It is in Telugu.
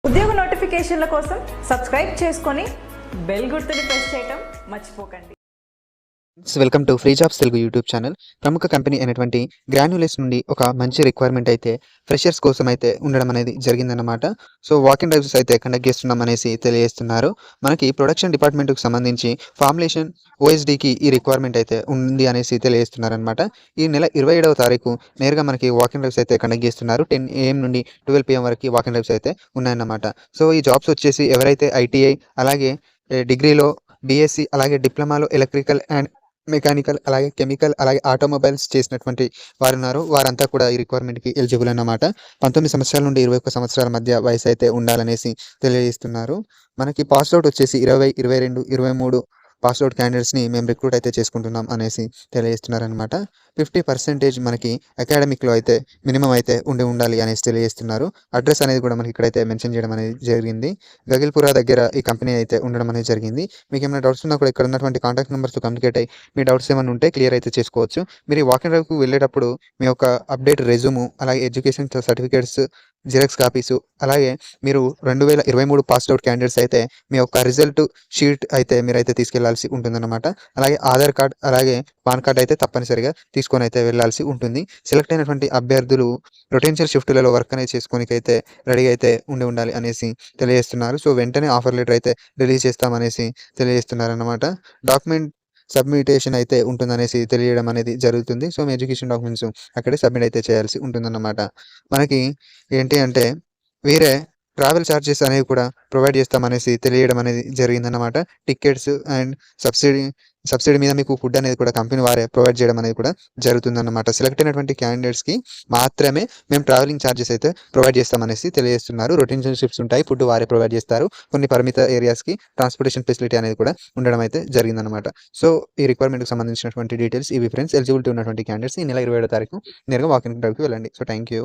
ఉద్యోగ నోటిఫికేషన్ల కోసం సబ్స్క్రైబ్ చేసుకొని బెల్ గుర్తుని ప్రెస్ చేయడం మర్చిపోకండి. Welcome to free jobs Telugu YouTube channel. ప్రముఖ కంపెనీ అయినటువంటి గ్రాన్యులస్ నుండి ఒక మంచి రిక్వైర్మెంట్ అయితే ఫ్రెషర్స్ కోసం అయితే ఉండడం అనేది జరిగిందన్నమాట. సో వాక్ ఇన్ డ్రైవ్స్ అయితే కండక్ట్ చేస్తున్నాం అనేసి తెలియజేస్తున్నారు. మనకి ప్రొడక్షన్ డిపార్ట్మెంట్కి సంబంధించి ఫార్ములేషన్ ఓఎస్డీకి ఈ రిక్వైర్మెంట్ అయితే ఉంది అనేసి తెలియజేస్తున్నారనమాట. ఈ నెల 27వ తారీఖు నేరుగా మనకి వాక్ ఇన్ డ్రైవ్స్ అయితే కండక్ట్ చేస్తున్నారు. 10 AM నుండి 12 PM వరకు వాక్ ఇన్ డ్రైవ్స్ అయితే ఉన్నాయన్నమాట. సో ఈ జాబ్స్ వచ్చేసి ఎవరైతే ఐటీఐ అలాగే డిగ్రీలో బీఎస్సీ అలాగే డిప్లొమాలో ఎలక్ట్రికల్ అండ్ మెకానికల్ అలాగే కెమికల్ అలాగే ఆటోమొబైల్స్ చేసినటువంటి వారు ఉన్నారు. వారంతా కూడా ఈ రిక్వైర్మెంట్కి ఎలిజిబుల్ అన్నమాట. 19 సంవత్సరాల నుండి 21 సంవత్సరాల మధ్య వయసు అయితే ఉండాలనేసి తెలియజేస్తున్నారు. మనకి పాస్ అవుట్ వచ్చేసి 20, 22, 23 పాస్ అవుట్ క్యాండిడేట్స్ని మేము రిక్రూట్ అయితే చేసుకుంటున్నాం అనేసి తెలియజేస్తున్నారనమాట. 50% మనకి అకాడమిక్లో అయితే మినిమం అయితే ఉండాలి అనేసి తెలియజేస్తున్నారు. అడ్రస్ అనేది కూడా మనకి ఇక్కడైతే మెన్షన్ చేయడం అనేది జరిగింది. గగిల్పురా దగ్గర ఈ కంపెనీ అయితే ఉండడం అనేది జరిగింది. మీకు ఏమైనా డౌట్స్ ఉన్నా కూడా ఇక్కడ ఉన్నటువంటి కాంటాక్ట్ నెంబర్స్తో కమ్యూనికేట్ అయ్యి మీ డౌట్స్ ఏమైనా ఉంటే క్లియర్ అయితే చేసుకోవచ్చు. మీరు ఈ వాక్ ఇన్ డ్రైవ్కి వెళ్ళేటప్పుడు మీ యొక్క అప్డేట్ రెజ్యూము అలాగే ఎడ్యుకేషన్ సర్టిఫికేట్స్ జిరాక్స్ కాపీసు అలాగే మీరు 2023 పాస్ అవుట్ క్యాండిడేట్స్ అయితే మీ యొక్క రిజల్ట్ షీట్ అయితే మీరైతే తీసుకెళ్లాల్సి ఉంటుందన్నమాట. అలాగే ఆధార్ కార్డ్ అలాగే పాన్ కార్డ్ అయితే తప్పనిసరిగా తీసుకొని అయితే వెళ్లాల్సి ఉంటుంది. సెలెక్ట్ అయినటువంటి అభ్యర్థులు రొటేన్షియల్ షిఫ్టులలో వర్క్ అనేది చేసుకోనికైతే రెడీ అయితే ఉండాలి అనేసి తెలియజేస్తున్నారు. సో వెంటనే ఆఫర్ లెటర్ అయితే రిలీజ్ చేస్తామనేసి తెలియజేస్తున్నారన్నమాట. డాక్యుమెంట్ సబ్మిటేషన్ అయితే ఉంటుందనేసి తెలియడం అనేది జరుగుతుంది. సో మీ ఎడ్యుకేషన్ డాక్యుమెంట్స్ అక్కడే సబ్మిట్ అయితే చేయాల్సి ఉంటుందన్నమాట. మనకి ఏంటి అంటే వేరే ట్రావెల్ ఛార్జెస్ అనేవి కూడా ప్రొవైడ్ చేస్తామనేసి తెలియడం అనేది జరిగిందన్నమాట. టికెట్స్ అండ్ సబ్సిడీ మీద మీకు ఫుడ్ అనేది కూడా కంపెనీ వారే ప్రొవైడ్ చేయడం అనేది కూడా జరుగుతుందన్నమాట. సెలెక్ట్ అయినటువంటి క్యాండిడేట్స్కి మాత్రమే మేము ట్రావెలింగ్ ఛార్జెస్ అయితే ప్రొవైడ్ చేస్తామనేసి తెలియజేస్తున్నారు. రొటేషన్ షిఫ్ట్స్ ఉంటాయి, ఫుడ్ వారే ప్రొవైడ్ చేస్తారు. కొన్ని పరిమిత ఏరియాస్కి ట్రాన్స్పోర్టేషన్ ఫెసిలిటీ అనేది కూడా ఉండడం అయితే జరిగిందనమాట. సో ఈ రిక్వైర్మెంట్కి సంబంధించినటువంటి డీటెయిల్స్ ఇవి ఫ్రెండ్స్. ఎలిజిబిలిటీ ఉన్నటువంటి క్యాండిడేట్స్ ఈ నెల 27వ తారీఖు నేరుగా వాక్ ఇన్ డ్రైవ్కి వెళ్ళండి. So thank you.